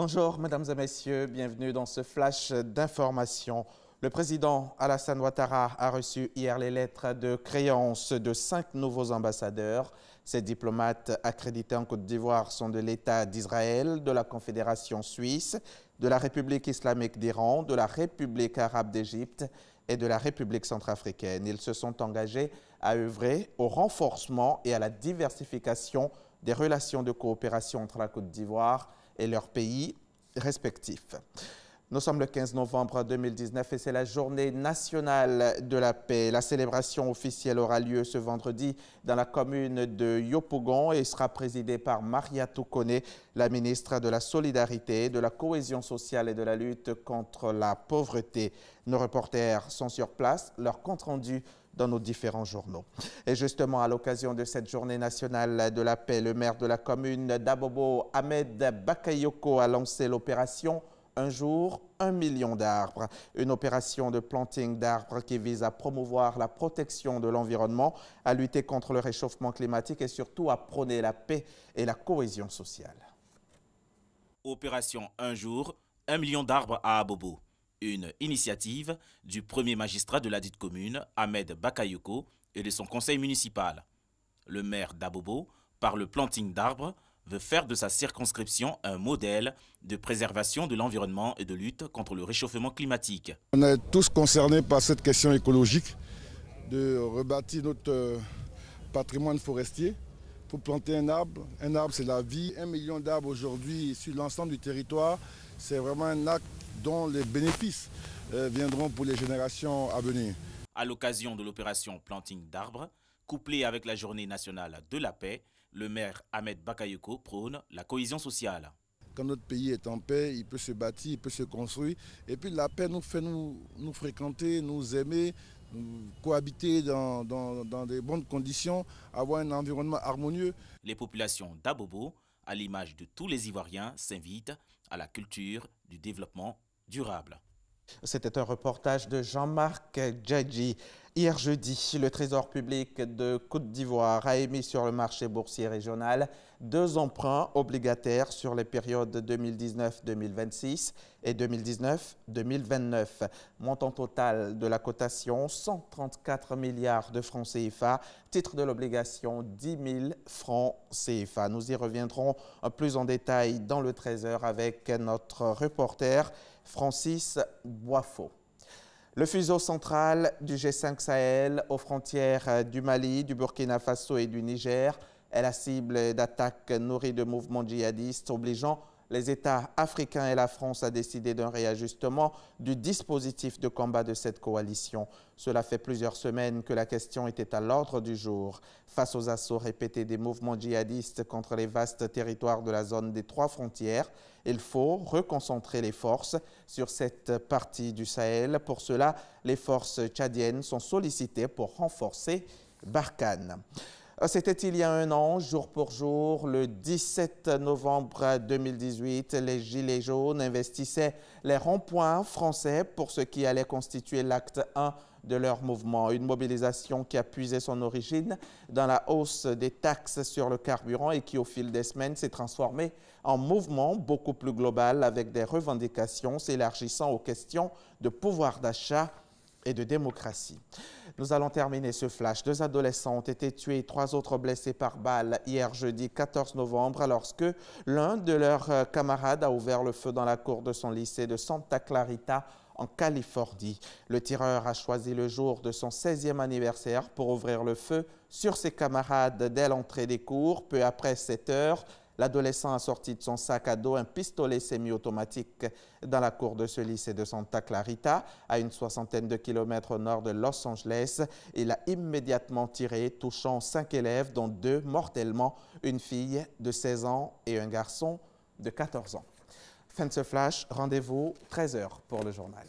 Bonjour, mesdames et messieurs, bienvenue dans ce flash d'information. Le président Alassane Ouattara a reçu hier les lettres de créance de 5 nouveaux ambassadeurs. Ces diplomates accrédités en Côte d'Ivoire sont de l'État d'Israël, de la Confédération suisse, de la République islamique d'Iran, de la République arabe d'Égypte et de la République centrafricaine. Ils se sont engagés à œuvrer au renforcement et à la diversification des relations de coopération entre la Côte d'Ivoire et leurs pays respectifs. Nous sommes le 15 novembre 2019 et c'est la journée nationale de la paix. La célébration officielle aura lieu ce vendredi dans la commune de Yopougon et sera présidée par Mariatou Koné, la ministre de la Solidarité, de la Cohésion sociale et de la lutte contre la pauvreté. Nos reporters sont sur place, leur compte rendu dans nos différents journaux. Et justement, à l'occasion de cette journée nationale de la paix, le maire de la commune d'Abobo, Ahmed Bakayoko, a lancé l'opération Un jour, 1 million d'arbres. Une opération de planting d'arbres qui vise à promouvoir la protection de l'environnement, à lutter contre le réchauffement climatique et surtout à prôner la paix et la cohésion sociale. Opération Un jour, 1 million d'arbres à Abobo. Une initiative du premier magistrat de la dite commune, Ahmed Bakayoko, et de son conseil municipal. Le maire d'Abobo, par le planting d'arbres, veut faire de sa circonscription un modèle de préservation de l'environnement et de lutte contre le réchauffement climatique. On est tous concernés par cette question écologique, de rebâtir notre patrimoine forestier. Il faut planter un arbre c'est la vie. 1 million d'arbres aujourd'hui sur l'ensemble du territoire, c'est vraiment un acte dont les bénéfices viendront pour les générations à venir. À l'occasion de l'opération planting d'arbres, couplée avec la journée nationale de la paix, le maire Ahmed Bakayoko prône la cohésion sociale. Quand notre pays est en paix, il peut se bâtir, il peut se construire. Et puis la paix nous fait nous fréquenter, nous aimer, nous cohabiter dans des bonnes conditions, avoir un environnement harmonieux. Les populations d'Abobo, à l'image de tous les Ivoiriens, s'invitent à la culture du développement durable. C'était un reportage de Jean-Marc Djadji. Hier jeudi, le Trésor public de Côte d'Ivoire a émis sur le marché boursier régional 2 emprunts obligataires sur les périodes 2019-2026 et 2019-2029. Montant total de la cotation, 134 milliards de francs CFA. Titre de l'obligation, 10 000 francs CFA. Nous y reviendrons plus en détail dans le Trésor avec notre reporter Francis Boifo. Le fuseau central du G5 Sahel aux frontières du Mali, du Burkina Faso et du Niger est la cible d'attaques nourries de mouvements djihadistes obligeant les États africains et la France à décider d'un réajustement du dispositif de combat de cette coalition. Cela fait plusieurs semaines que la question était à l'ordre du jour. Face aux assauts répétés des mouvements djihadistes contre les vastes territoires de la zone des 3 frontières, il faut reconcentrer les forces sur cette partie du Sahel. Pour cela, les forces tchadiennes sont sollicitées pour renforcer Barkhane. C'était il y a un an, jour pour jour, le 17 novembre 2018, les Gilets jaunes investissaient les ronds-points français pour ce qui allait constituer l'acte 1 de leur mouvement. Une mobilisation qui a puisé son origine dans la hausse des taxes sur le carburant et qui, au fil des semaines, s'est transformée en mouvement beaucoup plus global avec des revendications s'élargissant aux questions de pouvoir d'achat et de démocratie. Nous allons terminer ce flash. 2 adolescents ont été tués, 3 autres blessés par balle hier jeudi 14 novembre lorsque l'un de leurs camarades a ouvert le feu dans la cour de son lycée de Santa Clarita en Californie. Le tireur a choisi le jour de son 16e anniversaire pour ouvrir le feu sur ses camarades dès l'entrée des cours. Peu après 7 heures, l'adolescent a sorti de son sac à dos un pistolet semi-automatique dans la cour de ce lycée de Santa Clarita, à une 60aine de kilomètres au nord de Los Angeles. Il a immédiatement tiré, touchant 5 élèves, dont 2 mortellement, une fille de 16 ans et un garçon de 14 ans. Fin de ce flash, rendez-vous 13h pour le journal.